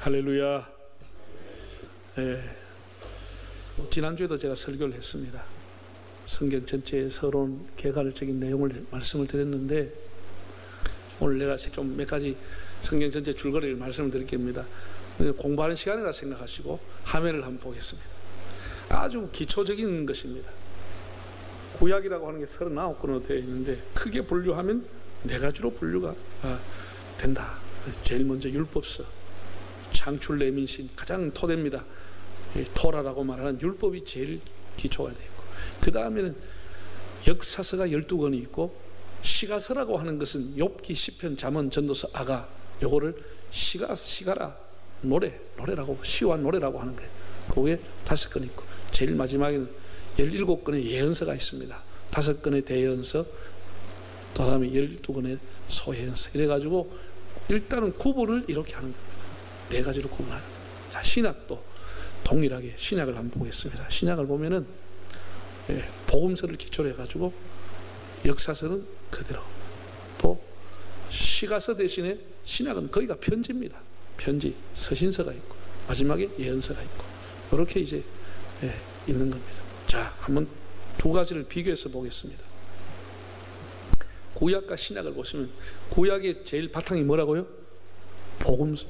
할렐루야. 지난주에도 제가 설교를 했습니다. 성경 전체의 서론 개괄적인 내용을 말씀을 드렸는데, 오늘 내가 좀 몇 가지 성경 전체 줄거리를 말씀을 드릴 겁니다. 공부하는 시간이라 생각하시고 화면을 한번 보겠습니다. 아주 기초적인 것입니다. 구약이라고 하는 게 39권으로 되어 있는데, 크게 분류하면 4가지로 분류가 된다. 제일 먼저 율법서, 창출 내민신, 가장 토대입니다. 토라라고 말하는 율법이 제일 기초가 되어 있고, 그 다음에는 역사서가 12권이 있고, 시가서라고 하는 것은 욥기, 시편, 잠언, 전도서, 아가, 요거를 시가라, 노래라고, 시와 노래라고 하는 거예요. 그게 5권 있고, 제일 마지막에는 17권의 예언서가 있습니다. 5권의 대예언서, 그 다음에 12권의 소예언서. 이래가지고 일단은 구분을 이렇게 하는 겁니다. 4가지로 구분하는. 자, 신약도 동일하게 신약을 한번 보겠습니다. 신약을 보면은 복음서를 기초로 해가지고 역사서는 그대로, 또 시가서 대신에 신약은 거기가 편지입니다. 편지, 서신서가 있고 마지막에 예언서가 있고, 이렇게 이제 있는 겁니다. 자, 한번 2가지를 비교해서 보겠습니다. 구약과 신약을 보시면, 구약의 제일 바탕이 뭐라고요?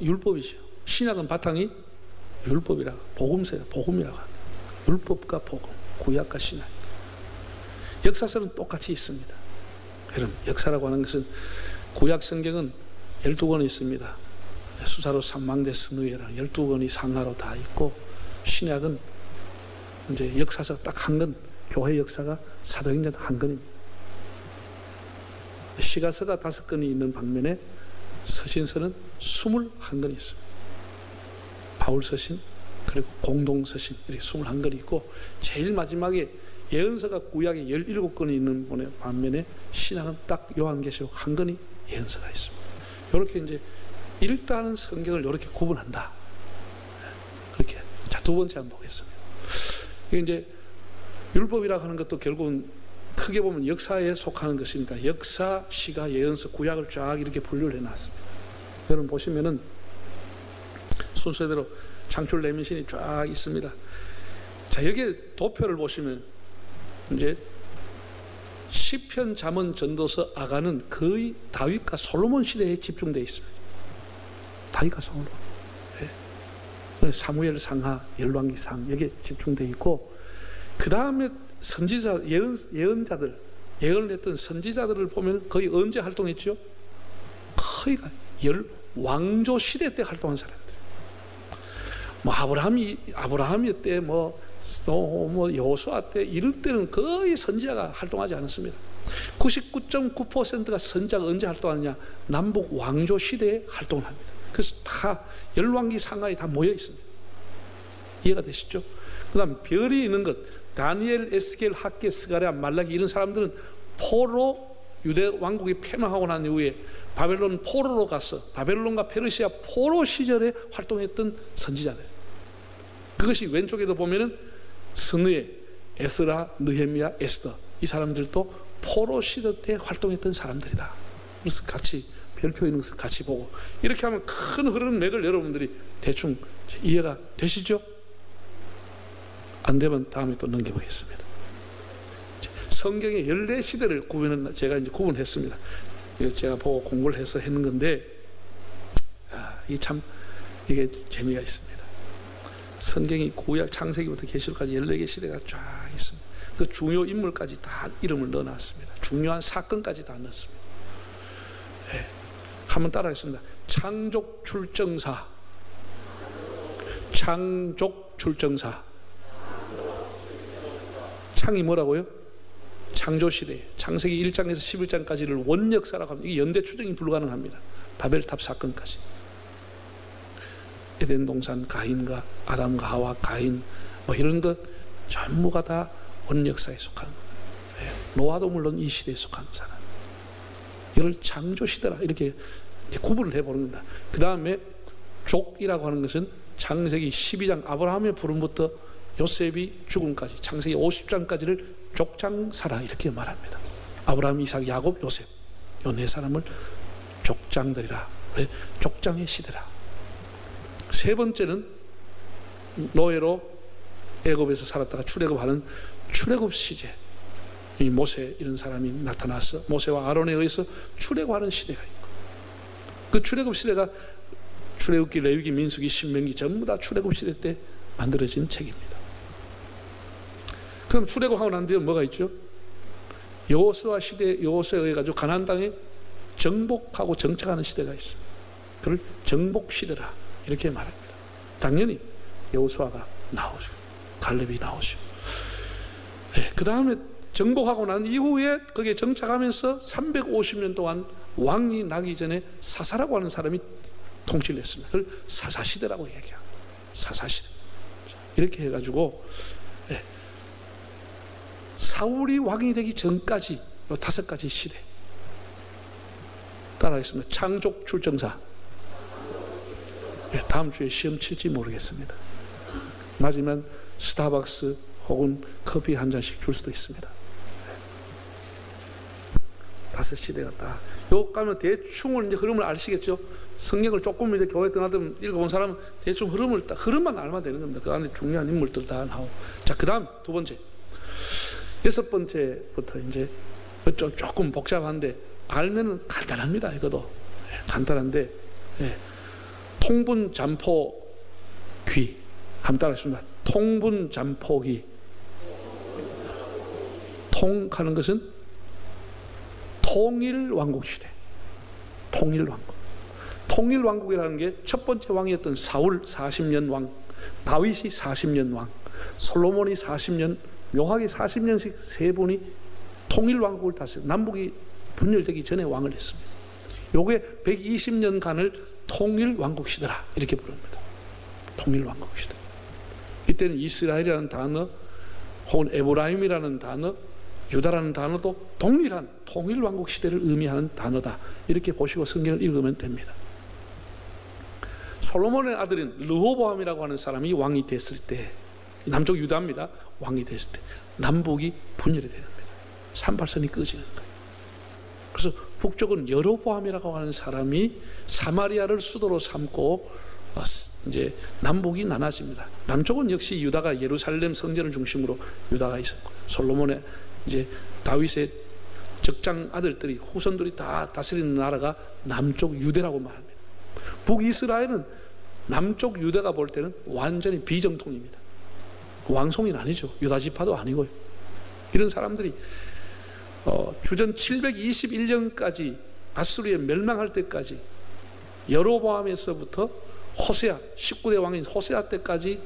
율법이죠. 신약은 바탕이 율법이라고, 복음서야, 복음이라고 합니다. 율법과 복음, 구약과 신약. 역사서는 똑같이 있습니다. 그럼 역사라고 하는 것은, 구약 성경은 12권이 있습니다. 수사로 산망대 스누에랑 12권이 상하로 다 있고, 신약은 이제 역사서 딱 1권, 교회 역사가 사도행전 1권입니다. 시가서가 5권이 있는 반면에 서신서는 21권이 있습니다. 바울서신, 그리고 공동서신, 이렇게 21권이 있고, 제일 마지막에 예언서가 구약에 17권이 있는 반면에 신약은 딱 요한계시록 1권이 예언서가 있습니다. 이렇게 이제 일단은 성경을 이렇게 구분한다. 그렇게. 자, 2번째 한번 보겠습니다. 이게 이제 율법이라고 하는 것도 결국은 크게 보면 역사에 속하는 것이니까, 역사, 시가, 예언서, 구약을 쫙 이렇게 분류를 해놨습니다. 여러분 보시면은 순서대로 창출 내민신이 쫙 있습니다. 자, 여기에 도표를 보시면 이제 시편, 잠언, 전도서, 아가는 거의 다윗과 솔로몬 시대에 집중되어 있습니다. 다윗과 솔로몬, 사무엘 상하, 열왕기 상, 여기에 집중되어 있고, 그 다음에 선지자, 예언자들, 예언을 했던 선지자들을 보면 거의 언제 활동했죠? 거의 왕조 시대 때 활동한 사람들. 뭐 아브라함이 때, 여호수아 때, 이럴 때는 거의 선지자가 활동하지 않았습니다. 99.9%가 선지자가 언제 활동하느냐? 남북 왕조 시대에 활동을 합니다. 그래서 다 열왕기 상하에 다 모여 있습니다. 이해가 되시죠? 그 다음 별이 있는 것, 다니엘, 에스겔, 학개, 스가랴, 말라기, 이런 사람들은 포로, 유대 왕국이 폐망하고 난 이후에 바벨론 포로로 가서 바벨론과 페르시아 포로 시절에 활동했던 선지자들. 그것이 왼쪽에도 보면은 스느에, 에스라, 느헤미야, 에스더, 이 사람들도 포로 시대 때 활동했던 사람들이다. 그래서 같이 별표 있는 것을 같이 보고, 이렇게 하면 큰 흐름 맥을 여러분들이 대충 이해가 되시죠? 안 되면 다음에 또 넘겨보겠습니다. 성경의 14시대를 제가 이제 구분했습니다. 제가 보고 공부를 해서 했는 건데, 이게 재미가 있습니다. 성경이 구약 창세기부터 계시록까지 14개 시대가 쫙 있습니다. 그 중요 인물까지 다 이름을 넣어놨습니다. 중요한 사건까지 다 넣었습니다. 한번 따라하겠습니다. 창족 출정사. 창족 출정사. 창이 뭐라고요? 창조시대, 창세기 1장에서 11장까지를 원역사라고 합니다. 이게 연대 추정이 불가능합니다. 바벨탑 사건까지. 에덴 동산 가인과 아담과 하와 가인, 이런 것 전부가 다 원역사에 속하는 거예요. 노아도 물론 이 시대에 속하는 사람. 이걸 창조시대라 이렇게 구분을 해보는 겁니다. 그 다음에 족이라고 하는 것은 창세기 12장 아브라함의 부름부터 요셉이 죽음까지, 창세기 50장까지를 족장사라 이렇게 말합니다. 아브라함, 이삭, 야곱, 요셉, 이 4사람을 족장들이라, 족장의 시대라. 세 번째는 노예로 애굽에서 살았다가 출애굽하는 출애굽 시제. 이 모세 이런 사람이 나타나서 모세와 아론에 의해서 출애굽하는 시대가 있고, 그 출애굽 시대가 출애굽기, 레위기, 민수기, 신명기 전부 다 출애굽 시대 때 만들어진 책입니다. 그럼 출애굽하고 난 뒤에 뭐가 있죠? 여호수아 시대, 여호수아에 의해 가지고 가나안 땅에 정복하고 정착하는 시대가 있습니다. 그걸 정복 시대라 이렇게 말합니다. 당연히 여호수아가 나오죠. 갈렙이 나오죠. 네, 그 다음에 정복하고 난 이후에 거기에 정착하면서 350년 동안 왕이 나기 전에 사사라고 하는 사람이 통치를 했습니다. 그걸 사사시대라고 얘기합니다. 사사시대. 이렇게 해가지고 사울이 왕이 되기 전까지 이 5가지 시대. 따라하겠습니다. 창족 출정사. 다음 주에 시험 칠지 모르겠습니다. 맞으면 스타벅스 혹은 커피 한 잔씩 줄 수도 있습니다. 5시대가 딱. 요 가면 대충을 이제 흐름을 아시겠죠? 성경을 조금 이제 교회 떠나든 읽어본 사람은 대충 흐름만 알면 되는 겁니다. 그 안에 중요한 인물들 다 나오고. 자, 그 다음 2번째. 6번째부터 이제 조금 복잡한데 알면은 간단합니다. 이것도 간단한데, 통분잠포 귀 한번 따라하겠습니다. 통분잠포기. 통하는 것은 통일왕국시대. 통일왕국. 통일왕국이라는 게 첫 번째 왕이었던 사울 40년 왕, 다윗이 40년 왕, 솔로몬이 40년, 묘하게 40년씩 세 분이 통일왕국을 다스려 남북이 분열되기 전에 왕을 했습니다. 요게 120년간을 통일왕국시대라 이렇게 부릅니다. 통일왕국시대. 이때는 이스라엘이라는 단어 혹은 에브라임이라는 단어, 유다라는 단어도 동일한 통일왕국 시대를 의미하는 단어다. 이렇게 보시고 성경을 읽으면 됩니다. 솔로몬의 아들인 르호보암이라고 하는 사람이 왕이 됐을 때, 남쪽 유다입니다. 왕이 됐을 때 남북이 분열이 되는 겁니다. 산발선이 꺼지는 거예요. 그래서 북쪽은 여로보암이라고 하는 사람이 사마리아를 수도로 삼고 이제 남북이 나눠집니다. 남쪽은 역시 유다가 예루살렘 성전을 중심으로 유다가 있었고, 솔로몬의 이제 다윗의 적장 아들들이 후손들이 다 다스리는 나라가 남쪽 유대라고 말합니다. 북이스라엘은 남쪽 유대가 볼 때는 완전히 비정통입니다. 왕송인 아니죠. 유다 지파도 아니고요. 이런 사람들이 주전 721년까지 아수르에 멸망할 때까지 여로보암에서부터 호세아 19대 왕인 호세아 때까지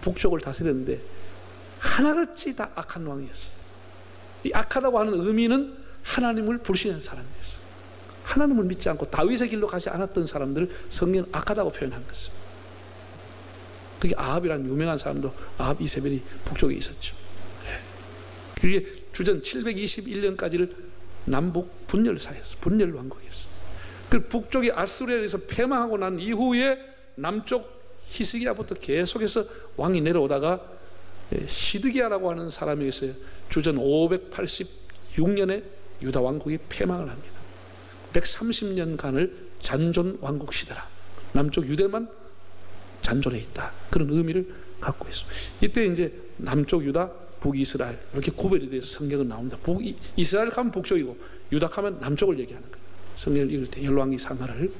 북쪽을 다스렸는데 하나같이 다 악한 왕이었어요. 이 악하다고 하는 의미는 하나님을 불신한 사람이었어요. 하나님을 믿지 않고 다윗의 길로 가지 않았던 사람들을 성경은 악하다고 표현한 것입니다. 그게 아합이라는 유명한 사람도 아합 이세벨이 북쪽에 있었죠. 그게 주전 721년까지를 남북 분열사였어요. 분열 왕국이었어요. 그 북쪽이 아수르에 의해서 패망하고 난 이후에 남쪽 히스기야부터 계속해서 왕이 내려오다가 시드기야라고 하는 사람이 있어요. 주전 586년에 유다 왕국이 패망을 합니다. 130년간을 잔존 왕국 시대라. 남쪽 유대만 잔존해 있다. 그런 의미를 갖고 있습니다. 이때 이제 남쪽 유다, 북이스라엘 이렇게 구별이 돼서 성경은 나옵니다. 이스라엘 가면 북쪽이고 유다 가면 남쪽을 얘기하는 거예요. 성경을 읽을 때 열왕기 상하를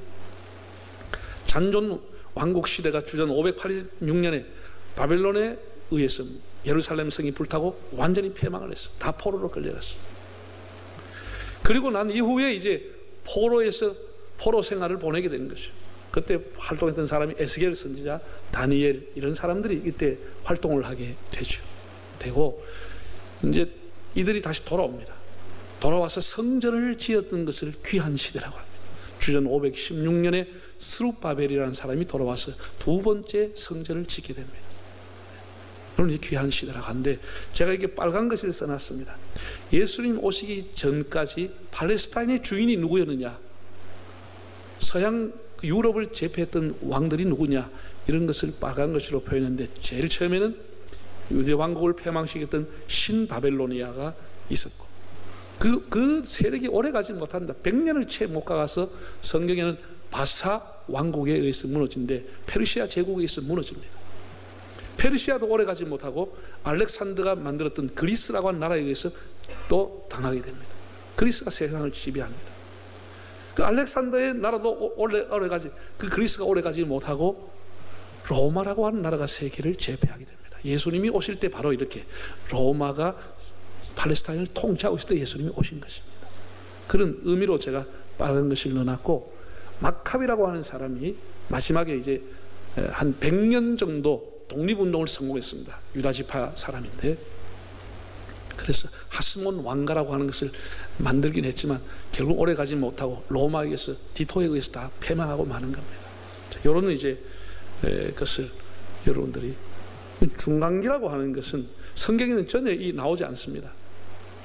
잔존 왕국 시대가 주전 586년에 바벨론에 의해서 예루살렘 성이 불타고 완전히 패망을 했어요. 다 포로로 끌려갔어요. 그리고 난 이후에 이제 포로에서 포로 생활을 보내게 되는 거죠. 그때 활동했던 사람이 에스겔 선지자, 다니엘 이런 사람들이 이때 활동을 하게 되고 이제 이들이 다시 돌아옵니다. 돌아와서 성전을 지었던 것을 귀한 시대라고 합니다. 주전 516년에 스룹바벨이라는 사람이 돌아와서 두 번째 성전을 짓게 됩니다. 그런 귀한 시대라고 하는데 제가 이게 빨간 것을 써놨습니다. 예수님 오시기 전까지 팔레스타인의 주인이 누구였느냐, 서양 유럽을 제패했던 왕들이 누구냐, 이런 것을 빨간 것으로 표현했는데 제일 처음에는 유대 왕국을 패망시켰던 신바벨로니아가 있었고 그 세력이 오래 가지 못한다. 100년을 채 못 가서 성경에는 바사 왕국에 의해서 무너진데 페르시아 제국에 의해서 무너집니다. 페르시아도 오래가지 못하고 알렉산더가 만들었던 그리스라고 하는 나라에 의해서 또 당하게 됩니다. 그리스가 세상을 지배합니다. 그 알렉산더의 나라도 오래가지, 그 그리스가 오래가지 못하고 로마라고 하는 나라가 세계를 제패하게 됩니다. 예수님이 오실 때 바로 이렇게 로마가 팔레스타인을 통치하고 있을 때 예수님이 오신 것입니다. 그런 의미로 제가 빠른 것을 넣어놨고, 마카비라고 하는 사람이 마지막에 이제 한 100년 정도 독립운동을 성공했습니다. 유다지파 사람인데, 그래서 하스몬 왕가라고 하는 것을 만들긴 했지만 결국 오래 가지 못하고 로마에 의해서, 디토에 의해서 다 패망하고 마는 겁니다. 이런 이제 것을 여러분들이, 중간기라고 하는 것은 성경에는 전혀 나오지 않습니다.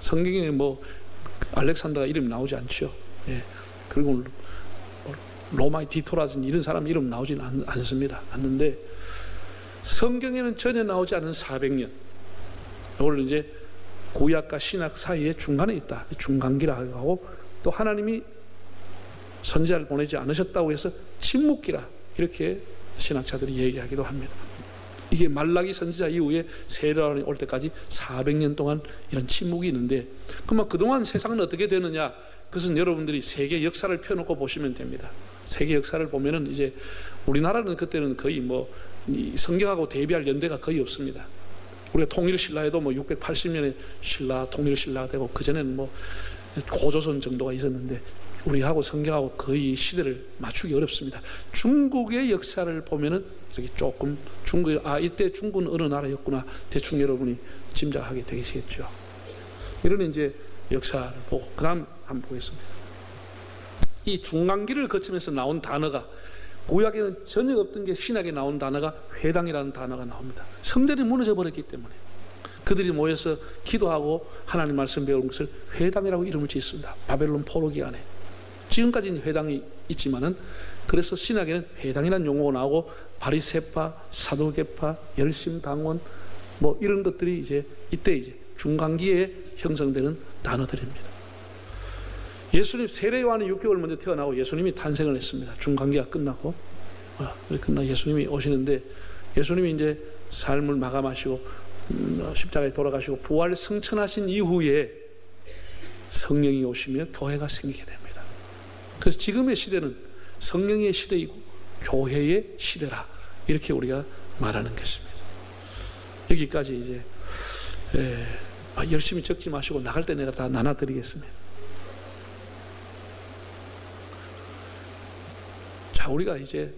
성경에 뭐 알렉산더가 이름 나오지 않죠. 그리고 로마의 디토라든지 이런 사람 이름 나오지는 않습니다. 성경에는 전혀 나오지 않은 400년, 이걸 이제 구약과 신약 사이에 중간에 있다, 중간기라고 하고, 또 하나님이 선지자를 보내지 않으셨다고 해서 침묵기라, 이렇게 신학자들이 얘기하기도 합니다. 이게 말라기 선지자 이후에 세례요한이 올 때까지 400년 동안 이런 침묵이 있는데, 그러면 그동안 세상은 어떻게 되느냐? 그것은 여러분들이 세계 역사를 펴놓고 보시면 됩니다. 세계 역사를 보면은 이제 우리나라는 그때는 거의 뭐 성경하고 대비할 연대가 거의 없습니다. 우리가 통일신라에도 뭐 680년에 신라, 통일신라가 되고, 그전에는 뭐 고조선 정도가 있었는데 우리하고 성경하고 거의 시대를 맞추기 어렵습니다. 중국의 역사를 보면은 이렇게 조금 이때 중국은 어느 나라였구나 대충 여러분이 짐작하게 되시겠죠. 이런 이제 역사를 보고, 그 다음 한번 보겠습니다. 이 중간기를 거치면서 나온 단어가, 구약에는 전혀 없던 게 신약에 나온 단어가 회당이라는 단어가 나옵니다. 성전이 무너져 버렸기 때문에 그들이 모여서 기도하고 하나님 말씀 배우는 것을 회당이라고 이름을 짓습니다. 바벨론 포로 기간에. 지금까지는 회당이 있지만은, 그래서 신약에는 회당이라는 용어가 나오고, 바리새파, 사두개파, 열심당원 뭐 이런 것들이 이제 이때 이제 중간기에 형성되는 단어들입니다. 예수님 세례요한이 6개월 먼저 태어나고 예수님이 탄생을 했습니다. 중간기가 끝나고 예수님이 오시는데, 예수님이 이제 삶을 마감하시고 십자가에 돌아가시고 부활 승천하신 이후에 성령이 오시며 교회가 생기게 됩니다. 그래서 지금의 시대는 성령의 시대이고 교회의 시대라, 이렇게 우리가 말하는 것입니다. 여기까지 이제 열심히 적지 마시고 나갈 때 내가 다 나눠드리겠습니다. 자, 우리가 이제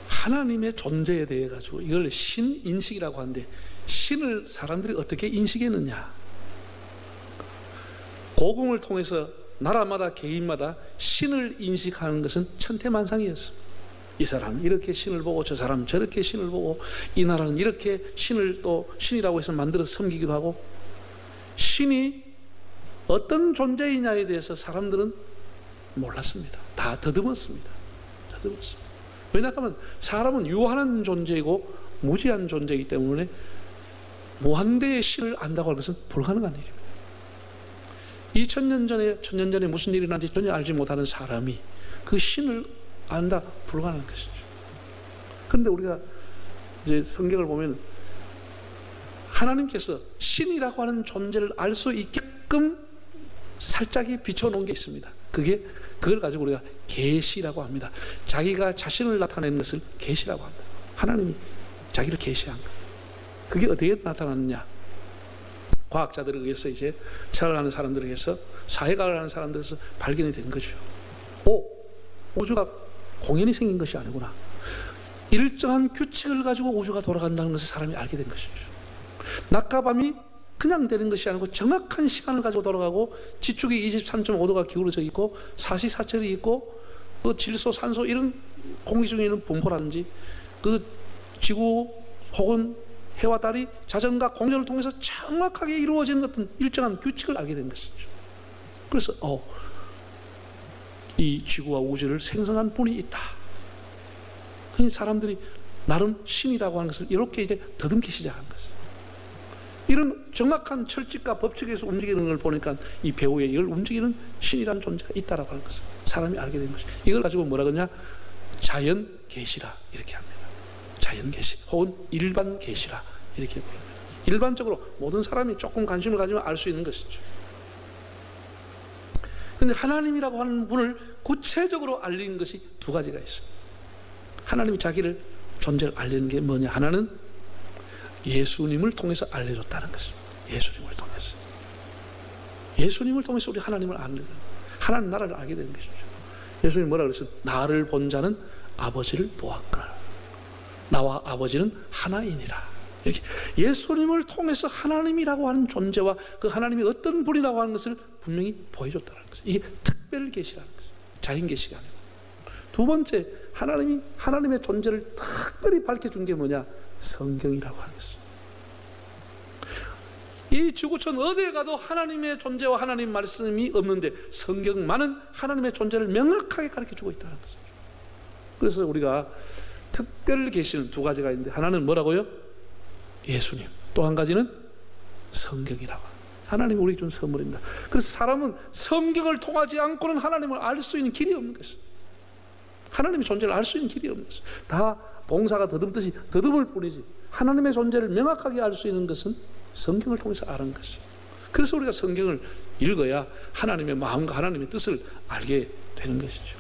하나님의 존재에 대해 가지고 이걸 신인식이라고 하는데, 신을 사람들이 어떻게 인식했느냐? 복음을 통해서 나라마다 개인마다 신을 인식하는 것은 천태만상이었어. 이 사람은 이렇게 신을 보고, 저 사람은 저렇게 신을 보고, 이 나라는 이렇게 신을 또 신이라고 해서 만들어서 섬기기도 하고, 신이 어떤 존재이냐에 대해서 사람들은 몰랐습니다. 다 더듬었습니다. 왜냐하면 사람은 유한한 존재이고 무지한 존재이기 때문에 무한대의 신을 안다고 하는 것은 불가능한 일입니다. 2000년 전에 1000년 전에 무슨 일이 일어난지 전혀 알지 못하는 사람이 그 신을 안다, 불가능한 것이죠. 그런데 우리가 이제 성경을 보면 하나님께서 신이라고 하는 존재를 알 수 있게끔 살짝이 비춰놓은 게 있습니다. 그걸 가지고 우리가 계시라고 합니다. 자기가 자신을 나타내는 것을 계시라고 합니다. 하나님이 자기를 계시한 것. 그게 어떻게 나타났느냐? 과학자들에 의해서, 이제 철학을 하는 사람들에 의해서, 사회과를 하는 사람들에서 발견이 된 거죠. 우주가 공연이 생긴 것이 아니구나. 일정한 규칙을 가지고 우주가 돌아간다는 것을 사람이 알게 된 것이죠. 낮과 밤이 그냥 되는 것이 아니고 정확한 시간을 가지고 돌아가고, 지축이 23.5도가 기울어져 있고, 사시사철이 있고, 그 질소, 산소 이런 공기 중에 있는 분포라든지, 그 지구 혹은 해와 달이 자전과 공전을 통해서 정확하게 이루어지는 어떤 일정한 규칙을 알게 된 것이죠. 그래서 이 지구와 우주를 생성한 분이 있다. 사람들이 나름 신이라고 하는 것을 이렇게 이제 더듬기 시작한 것이죠. 이런 정확한 철칙과 법칙에서 움직이는 걸 보니까 이 배후에 이걸 움직이는 신이라는 존재가 있다라고 하는 것을 사람이 알게 된 것이죠. 이걸 가지고 뭐라 그러냐? 자연 계시라 이렇게 합니다. 자연 계시 혹은 일반 계시라 이렇게 부릅니다. 일반적으로 모든 사람이 조금 관심을 가지면 알 수 있는 것이죠. 그런데 하나님이라고 하는 분을 구체적으로 알리는 것이 두 가지가 있어요. 하나님이 자기를 존재를 알리는 게 뭐냐? 하나는 예수님을 통해서 알려줬다는 것입니다. 예수님을 통해서. 예수님을 통해서 우리 하나님을 아는 거예요. 하나님 나라를 알게 되는 것이죠. 예수님이 뭐라 그랬어요? 나를 본 자는 아버지를 보았거늘 나와 아버지는 하나이니라. 이렇게 예수님을 통해서 하나님이라고 하는 존재와 그 하나님이 어떤 분이라고 하는 것을 분명히 보여줬다는 것이죠. 이게 특별 계시라는 것이죠. 자연 계시가 아니고. 두 번째, 하나님의 존재를 특별히 밝혀준 게 뭐냐? 성경이라고 하는 것입니다. 이 지구촌 어디에 가도 하나님의 존재와 하나님 말씀이 없는데 성경만은 하나님의 존재를 명확하게 가르쳐주고 있다는 것입니다. 그래서 우리가 특별 계시는 두 가지가 있는데 하나는 뭐라고요? 예수님. 또 한 가지는 성경이라고. 하나님이 우리에게 준 선물입니다. 그래서 사람은 성경을 통하지 않고는 하나님을 알 수 있는 길이 없는 것입니다. 하나님의 존재를 알 수 있는 길이 없는 것입니다. 다 봉사가 더듬듯이 더듬을 뿐이지 하나님의 존재를 명확하게 알 수 있는 것은 성경을 통해서 아는 것이죠. 그래서 우리가 성경을 읽어야 하나님의 마음과 하나님의 뜻을 알게 되는 것이죠.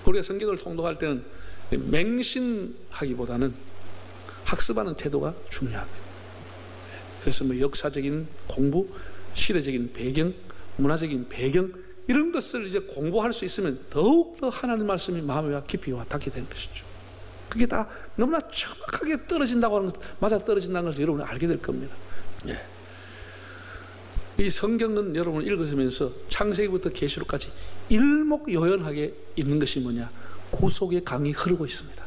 우리가 성경을 통독할 때는 맹신하기보다는 학습하는 태도가 중요합니다. 그래서 뭐 역사적인 공부, 시대적인 배경, 문화적인 배경 이런 것을 이제 공부할 수 있으면 더욱더 하나님 말씀이 마음에 깊이 와닿게 되는 것이죠. 그게 다 너무나 정확하게 떨어진다고 하는 것, 맞아 떨어진다는 것을 여러분이 알게 될 겁니다. 예. 이 성경은 여러분 읽으시면서 창세기부터 계시록까지 일목요연하게 있는 것이 뭐냐? 구속의 강이 흐르고 있습니다.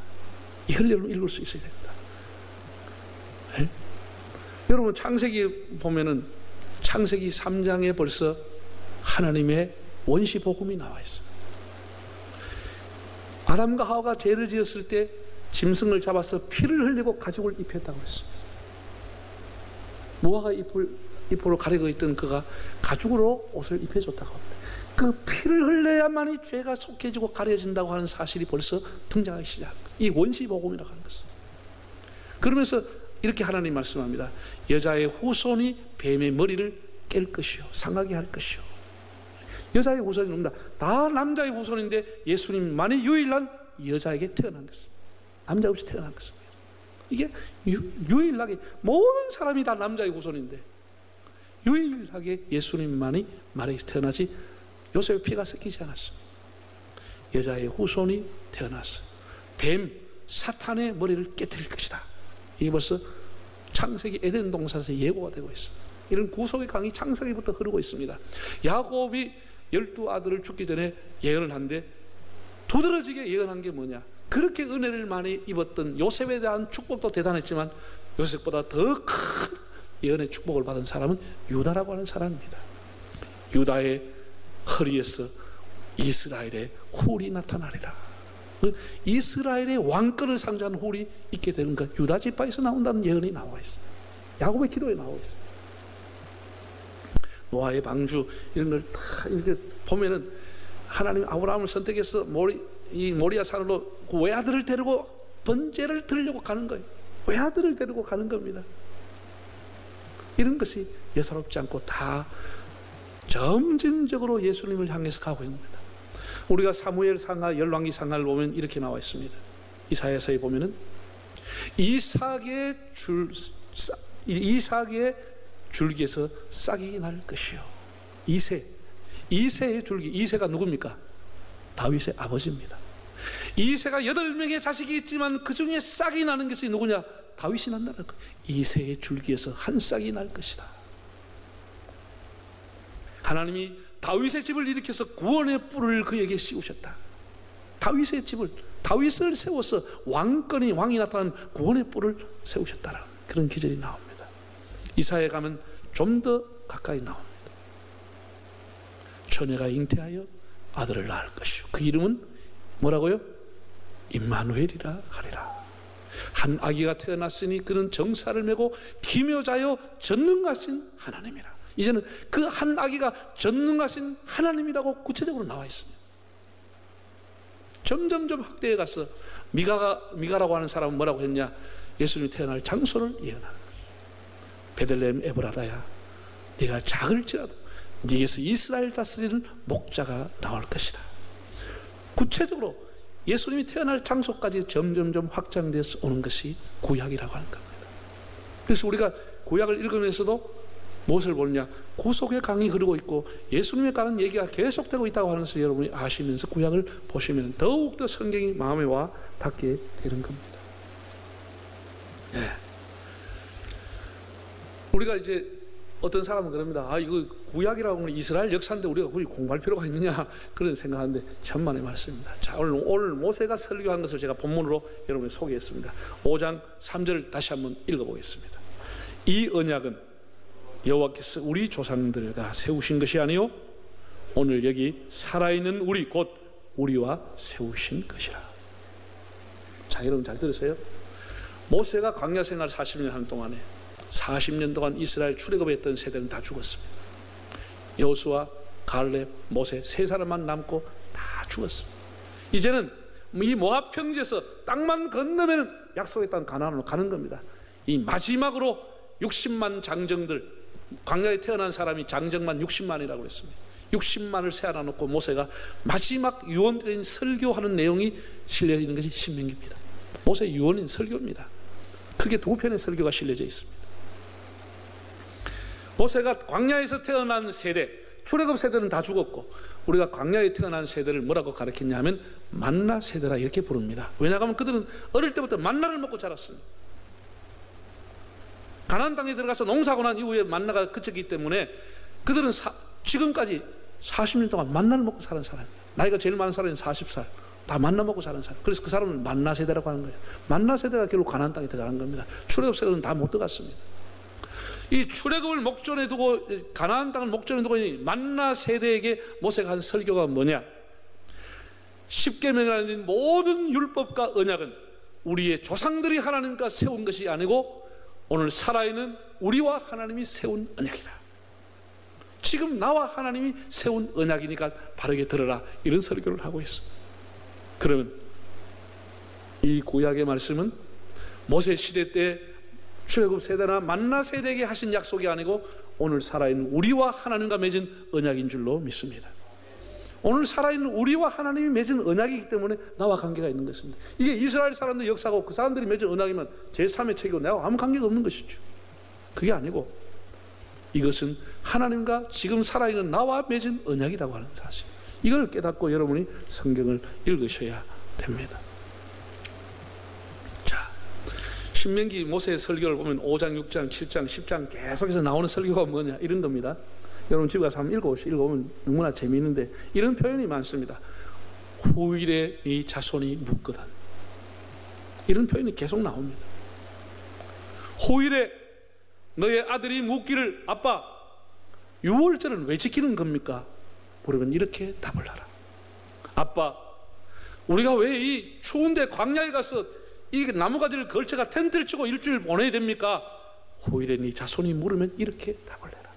이걸 여러분 읽을 수 있어야 됩니다. 예? 여러분 창세기 보면은 창세기 3장에 벌써 하나님의 원시 복음이 나와 있어요. 아담과 하와가 죄를 지었을 때 짐승을 잡아서 피를 흘리고 가죽을 입혔다고 했습니다. 무화과 잎으로 가리고 있던 그가 가죽으로 옷을 입혀줬다고 합니다. 그 피를 흘려야만이 죄가 속해지고 가려진다고 하는 사실이 벌써 등장하기 시작합니다. 이 원시 복음이라고 하는 것입니다. 그러면서 이렇게 하나님 말씀합니다. 여자의 후손이 뱀의 머리를 깰 것이요 상하게 할 것이요. 여자의 후손이 옵니다. 다 남자의 후손인데 예수님만이 유일한 여자에게 태어난 것입니다. 남자 없이 태어난 것입니다. 이게 유일하게 모든 사람이 다 남자의 후손인데 유일하게 예수님만이 마리아에서 태어나지 요셉의 피가 섞이지 않았습니다. 여자의 후손이 태어났어요. 뱀 사탄의 머리를 깨뜨릴 것이다. 이게 벌써 창세기 에덴 동산에서 예고가 되고 있어요. 이런 구속의 강이 창세기부터 흐르고 있습니다. 야곱이 12아들을 죽기 전에 예언을 한데 두드러지게 예언한 게 뭐냐? 그렇게 은혜를 많이 입었던 요셉에 대한 축복도 대단했지만 요셉보다 더 큰 예언의 축복을 받은 사람은 유다라고 하는 사람입니다. 유다의 허리에서 이스라엘의 훌이 나타나리라. 이스라엘의 왕권을 상징하는 훌이 있게 되는 것, 유다 지파에서 나온다는 예언이 나와 있어요. 야곱의 기도에 나와 있어요. 노아의 방주 이런 걸 다 이렇게 보면은 하나님 아브라함을 선택해서 이 모리아 산으로 그 외아들을 데리고 번제를 드리려고 가는 거예요. 외아들을 데리고 가는 겁니다. 이런 것이 예사롭지 않고 다 점진적으로 예수님을 향해서 가고 있는 겁니다. 우리가 사무엘 상하, 열왕기 상하를 보면 이렇게 나와 있습니다. 이사야서에 보면은 이삭의 줄기에서 싹이 날 것이요. 이새의 줄기, 이새가 누굽니까? 다윗의 아버지입니다. 이새가 8명의 자식이 있지만 그 중에 싹이 나는 것이 누구냐? 다윗이 난다는 거예요. 이새의 줄기에서 한 싹이 날 것이다. 하나님이 다윗의 집을 일으켜서 구원의 뿔을 그에게 씌우셨다. 다윗의 집을, 다윗을 세워서 왕이 나타난 구원의 뿔을 세우셨다라는 그런 기절이 나옵니다. 이사야에 가면 좀 더 가까이 나옵니다. 처녀가 잉태하여 아들을 낳을 것이요 그 이름은 뭐라고요? 임마누엘이라 하리라. 한 아기가 태어났으니 그는 정사를 메고 기묘자여 전능하신 하나님이라. 이제는 그 한 아기가 전능하신 하나님이라고 구체적으로 나와 있습니다. 점점점 확대해 가서 미가라고 하는 사람은 뭐라고 했냐? 예수님이 태어날 장소를 예언하는 거예요. 베들레헴 에브라다야, 네가 작을지라도 네게서 이스라엘 다스리는 목자가 나올 것이다. 구체적으로 예수님이 태어날 장소까지 점점점 확장돼서 오는 것이 구약이라고 하는 겁니다. 그래서 우리가 구약을 읽으면서도 무엇을 보느냐? 구속의 강이 흐르고 있고 예수님에 관한 얘기가 계속되고 있다고 하는 것을 여러분이 아시면서 구약을 보시면 더욱더 성경이 마음에 와 닿게 되는 겁니다. 네. 우리가 이제 어떤 사람은 그럽니다. 이거 구약이라고 하면 이스라엘 역사인데 우리가 그걸 공부할 필요가 있느냐, 그런 생각하는데 천만의 말씀입니다. 자, 오늘 모세가 설교한 것을 제가 본문으로 여러분에 소개했습니다. 5장 3절을 다시 한번 읽어보겠습니다. 이 언약은 여호와께서 우리 조상들과 세우신 것이 아니요 오늘 여기 살아있는 우리 곧 우리와 세우신 것이라. 자, 여러분 잘 들으세요. 모세가 광야 생활 40년 하는 동안에 40년 동안 이스라엘 출애굽했던 세대는 다 죽었습니다. 여호수아, 갈렙, 모세 세 사람만 남고 다 죽었습니다. 이제는 이 모압 평지에서 땅만 건너면 약속의 땅 가나안으로 가는 겁니다. 이 마지막으로 60만 장정들, 광야에 태어난 사람이 장정만 60만이라고 했습니다. 60만을 세워놔 놓고 모세가 마지막 유언적인 설교하는 내용이 실려 있는 것이 신명기입니다. 모세 유언인 설교입니다. 크게 두 편의 설교가 실려져 있습니다. 모세가 광야에서 태어난 세대, 출애굽 세대는 다 죽었고 우리가 광야에 태어난 세대를 뭐라고 가르쳤냐면 만나 세대라 이렇게 부릅니다. 왜냐하면 그들은 어릴 때부터 만나를 먹고 자랐습니다. 가나안 땅에 들어가서 농사하고 난 이후에 만나가 그쳤기 때문에 그들은 지금까지 40년 동안 만나를 먹고 사는 사람이에요. 나이가 제일 많은 사람은 40살, 다 만나 먹고 사는 사람. 그래서 그 사람은 만나 세대라고 하는 거예요. 만나 세대가 결국 가나안 땅에 들어가는 겁니다. 출애굽 세대는 다 못 들어갔습니다. 이 출애굽을 목전에 두고 가나안 땅을 목전에 두고 만나 세대에게 모세가 한 설교가 뭐냐? 십계명이라는 모든 율법과 언약은 우리의 조상들이 하나님과 세운 것이 아니고 오늘 살아있는 우리와 하나님이 세운 언약이다. 지금 나와 하나님이 세운 언약이니까 바르게 들어라, 이런 설교를 하고 있습니다. 그러면 이 구약의 말씀은 모세 시대 때 출애굽 세대나 만나 세대에게 하신 약속이 아니고 오늘 살아있는 우리와 하나님과 맺은 언약인 줄로 믿습니다. 오늘 살아있는 우리와 하나님이 맺은 언약이기 때문에 나와 관계가 있는 것입니다. 이게 이스라엘 사람들 역사고 그 사람들이 맺은 언약이면 제3의 책이고 내가 아무 관계가 없는 것이죠. 그게 아니고 이것은 하나님과 지금 살아있는 나와 맺은 언약이라고 하는 사실, 이걸 깨닫고 여러분이 성경을 읽으셔야 됩니다. 신명기 모세의 설교를 보면 5장, 6장, 7장, 10장 계속해서 나오는 설교가 뭐냐, 이런 겁니다. 여러분 집에 가서 한번 읽어보면 너무나 재미있는데 이런 표현이 많습니다. 후일에 네 자손이 묻거든, 이런 표현이 계속 나옵니다. 후일에 너의 아들이 묻기를 아빠 유월절은 왜 지키는 겁니까? 물으면 이렇게 답을 하라. 아빠, 우리가 왜 이 추운데 광야에 가서 이 나무가지를 걸쳐가 텐트를 치고 일주일 보내야 됩니까? 후일에 네 자손이 물으면 이렇게 답을 해라.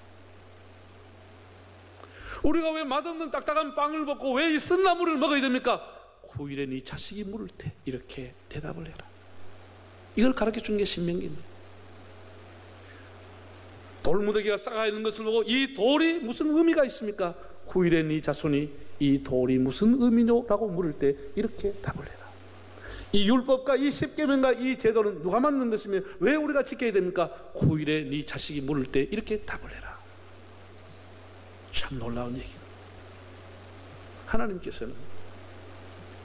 우리가 왜 맛없는 딱딱한 빵을 먹고 왜 이 쓴 나물을 먹어야 됩니까? 후일에 네 자식이 물을 때 이렇게 대답을 해라. 이걸 가르쳐준 게 신명기입니다. 돌무더기가 쌓아 있는 것을 보고 이 돌이 무슨 의미가 있습니까? 후일에 네 자손이 이 돌이 무슨 의미뇨? 라고 물을 때 이렇게 답을 해라. 이 율법과 이 십계명과 이 제도는 누가 만든 것이며 왜 우리가 지켜야 됩니까? 후일에 네 자식이 물을 때 이렇게 답을 해라. 참 놀라운 얘기입니다. 하나님께서는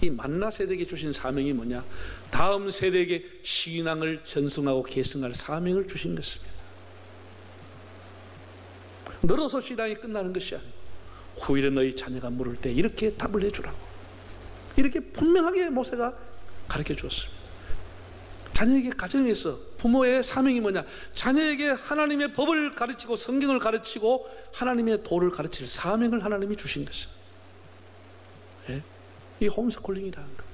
이 만나 세대에게 주신 사명이 뭐냐? 다음 세대에게 신앙을 전승하고 계승할 사명을 주신 것입니다. 늘어서 신앙이 끝나는 것이 아니고 후일에 너희 자녀가 물을 때 이렇게 답을 해주라고, 이렇게 분명하게 모세가 가르쳐 주었습니다. 자녀에게 가정에서 부모의 사명이 뭐냐? 자녀에게 하나님의 법을 가르치고 성경을 가르치고 하나님의 도를 가르칠 사명을 하나님이 주신 것입니다. 예? 이 홈스쿨링이라는 것,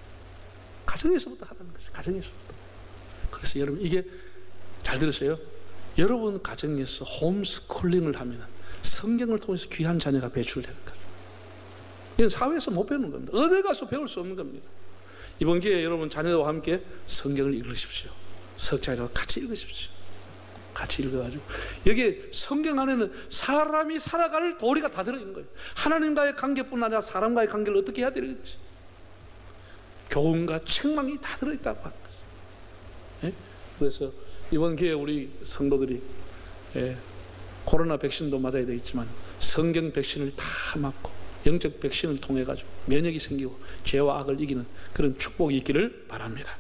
가정에서부터 하라는 것이죠. 가정에서부터. 그래서 여러분 이게 잘 들으세요. 여러분 가정에서 홈스쿨링을 하면 성경을 통해서 귀한 자녀가 배출되는 거예요. 이건 사회에서 못 배우는 겁니다. 어디 가서 배울 수 없는 겁니다. 이번 기회에 여러분 자녀와 함께 성경을 읽으십시오. 석자리와 같이 읽으십시오. 같이 읽어가지고 여기 성경 안에는 사람이 살아갈 도리가 다 들어있는 거예요. 하나님과의 관계뿐 아니라 사람과의 관계를 어떻게 해야 되는지, 교훈과 책망이 다 들어있다고 하는 거죠. 예? 그래서 이번 기회에 우리 성도들이 코로나 백신도 맞아야 되겠지만 성경 백신을 다 맞고 영적 백신을 통해 가지고 면역이 생기고 죄와 악을 이기는 그런 축복이 있기를 바랍니다.